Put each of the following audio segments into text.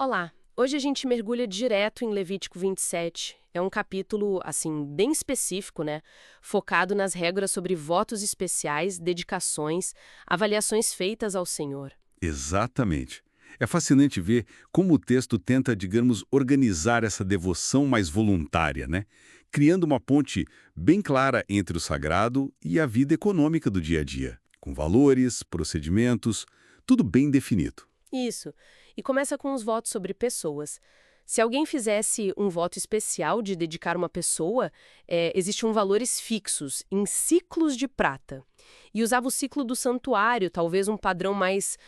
Olá, hoje a gente mergulha direto em Levítico 27. É um capítulo, assim, bem específico, né? Focado nas regras sobre votos especiais, dedicações, avaliações feitas ao Senhor. Exatamente. É fascinante ver como o texto tenta, digamos, organizar essa devoção mais voluntária, né? Criando uma ponte bem clara entre o sagrado e a vida econômica do dia a dia, com valores, procedimentos, tudo bem definido. Isso. E começa com os votos sobre pessoas. Se alguém fizesse um voto especial de dedicar uma pessoa, existiam valores fixos, em ciclos de prata. E usava o ciclo do santuário, talvez um padrão mais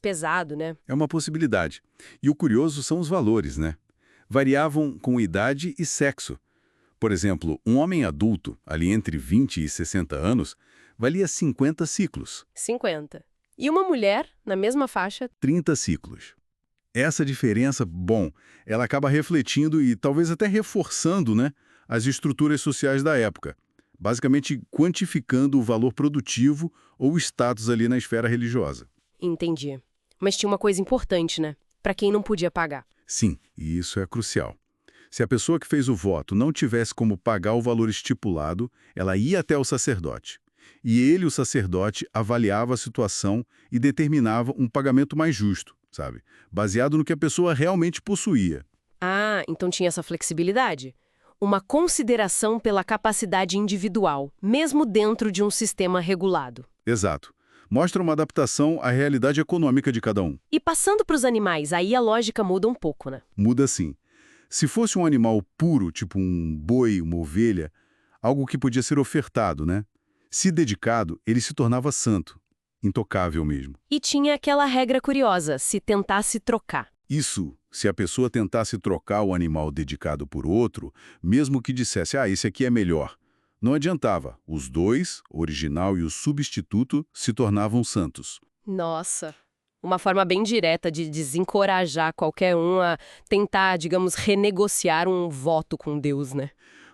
pesado, né? É uma possibilidade. E o curioso são os valores, né? Variavam com idade e sexo. Por exemplo, um homem adulto, ali entre 20 e 60 anos, valia 50 ciclos, 50. E uma mulher, na mesma faixa, 30 ciclos. Essa diferença, bom, ela acaba refletindo e talvez até reforçando, né, as estruturas sociais da época, basicamente quantificando o valor produtivo ou status ali na esfera religiosa. entendi. Mas tinha uma coisa importante, né? Pra quem não podia pagar. Sim, e isso é crucial. Se a pessoa que fez o voto não tivesse como pagar o valor estipulado, ela ia até o sacerdote. E ele, o sacerdote, avaliava a situação e determinava um pagamento mais justo, sabe? Baseado no que a pessoa realmente possuía. Ah, então tinha essa flexibilidade. Uma consideração pela capacidade individual, mesmo dentro de um sistema regulado. Exato. Mostra uma adaptação à realidade econômica de cada um. E passando para os animais, aí a lógica muda um pouco, né? Muda sim. Se fosse um animal puro, tipo um boi, uma ovelha, algo que podia ser ofertado, né? Se dedicado, ele se tornava santo, intocável mesmo. E tinha aquela regra curiosa, se tentasse trocar. Isso, se a pessoa tentasse trocar o animal dedicado por outro, mesmo que dissesse, esse aqui é melhor, não adiantava. Os dois, o original e o substituto, se tornavam santos. Nossa, uma forma bem direta de desencorajar qualquer um a tentar, digamos, renegociar um voto com Deus, né?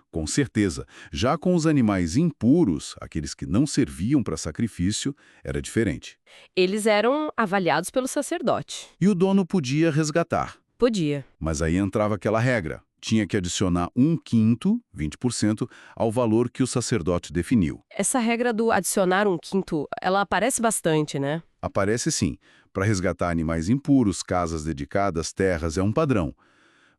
Com certeza. Já com os animais impuros, aqueles que não serviam para sacrifício, era diferente. Eles eram avaliados pelo sacerdote. E o dono podia resgatar. Podia. Mas aí entrava aquela regra. Tinha que adicionar 1/5, 20%, ao valor que o sacerdote definiu. Essa regra do adicionar um quinto, ela aparece bastante, né? Aparece sim. Para resgatar animais impuros, casas dedicadas, terras, é um padrão.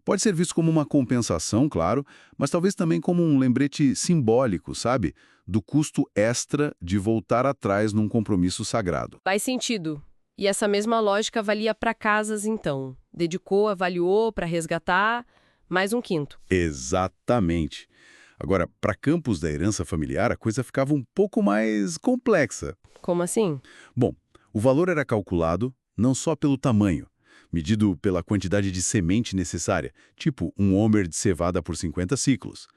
Pode ser visto como uma compensação, claro, mas talvez também como um lembrete simbólico, sabe? Do custo extra de voltar atrás num compromisso sagrado. Faz sentido. E essa mesma lógica valia para casas, então. Dedicou, avaliou para resgatar, mais um quinto. Exatamente. Agora, para campos da herança familiar, a coisa ficava um pouco mais complexa. Como assim? Bom, o valor era calculado não só pelo tamanho, medido pela quantidade de semente necessária, tipo um homer de cevada por 50 ciclos,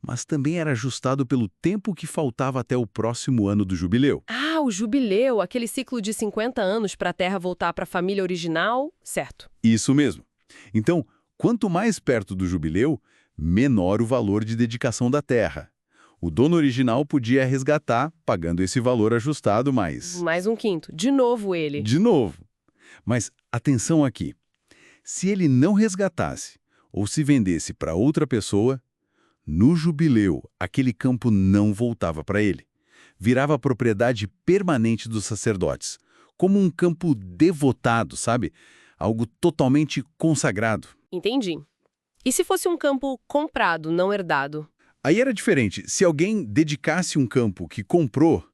mas também era ajustado pelo tempo que faltava até o próximo ano do jubileu. Ah, o jubileu, aquele ciclo de 50 anos para a terra voltar para a família original, certo. Isso mesmo. Então, quanto mais perto do jubileu, menor o valor de dedicação da terra. O dono original podia resgatar, pagando esse valor ajustado, mas... Mais um quinto. De novo ele. De novo. Mas atenção aqui. Se ele não resgatasse ou se vendesse para outra pessoa, no jubileu, aquele campo não voltava para ele. Virava propriedade permanente dos sacerdotes, como um campo devotado, sabe? Algo totalmente consagrado. Entendi. E se fosse um campo comprado, não herdado? Aí era diferente. Se alguém dedicasse um campo que comprou,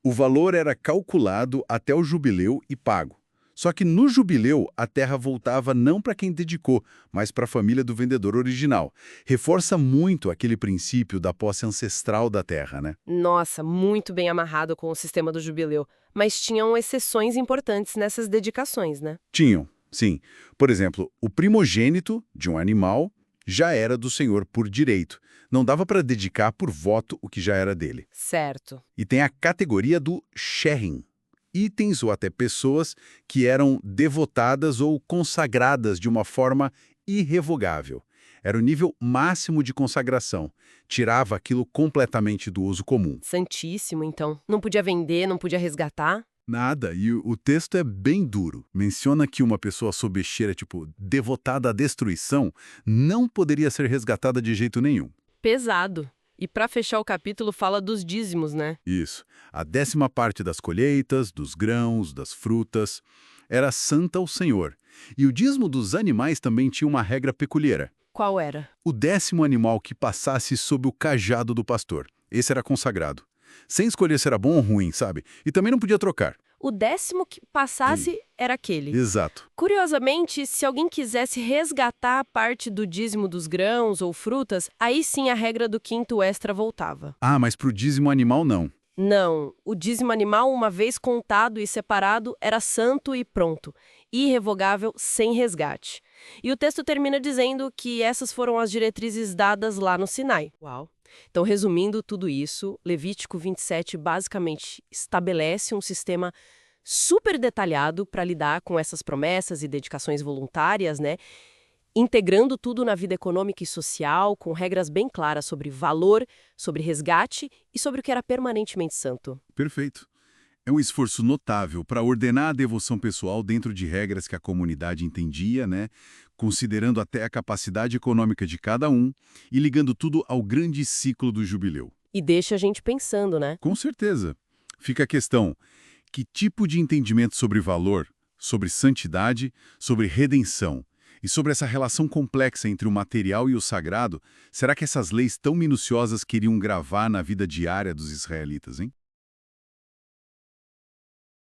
o valor era calculado até o jubileu e pago. Só que no jubileu, a terra voltava não para quem dedicou, mas para a família do vendedor original. Reforça muito aquele princípio da posse ancestral da terra, né? Nossa, muito bem amarrado com o sistema do jubileu. Mas tinham exceções importantes nessas dedicações, né? Tinham, sim. Por exemplo, o primogênito de um animal já era do senhor por direito. Não dava para dedicar por voto o que já era dele. Certo. E tem a categoria do sherrim. Itens ou até pessoas que eram devotadas ou consagradas de uma forma irrevogável. Era o nível máximo de consagração. Tirava aquilo completamente do uso comum. Santíssimo, então. Não podia vender, não podia resgatar? Nada, e o texto é bem duro. Menciona que uma pessoa sob cheira, devotada à destruição, não poderia ser resgatada de jeito nenhum. Pesado. E para fechar o capítulo fala dos dízimos, né? Isso. A 10ª parte das colheitas, dos grãos, das frutas, era santa ao Senhor. E o dízimo dos animais também tinha uma regra peculiar. Qual era? O 10º animal que passasse sob o cajado do pastor. Esse era consagrado. Sem escolher se era bom ou ruim, sabe? E também não podia trocar. O 10º que passasse era aquele. Exato. Curiosamente, se alguém quisesse resgatar a parte do dízimo dos grãos ou frutas, aí sim a regra do quinto extra voltava. Ah, mas pro dízimo animal não. Não, o dízimo animal, uma vez contado e separado, era santo e pronto, irrevogável, sem resgate. E o texto termina dizendo que essas foram as diretrizes dadas lá no Sinai. Uau! Então, resumindo tudo isso, Levítico 27 basicamente estabelece um sistema super detalhado para lidar com essas promessas e dedicações voluntárias, né? Integrando tudo na vida econômica e social, com regras bem claras sobre valor, sobre resgate e sobre o que era permanentemente santo. Perfeito. É um esforço notável para ordenar a devoção pessoal dentro de regras que a comunidade entendia, né? Considerando até a capacidade econômica de cada um e ligando tudo ao grande ciclo do jubileu. E deixa a gente pensando, né? Com certeza. Fica a questão: que tipo de entendimento sobre valor, sobre santidade, sobre redenção e sobre essa relação complexa entre o material e o sagrado, será que essas leis tão minuciosas queriam gravar na vida diária dos israelitas, hein?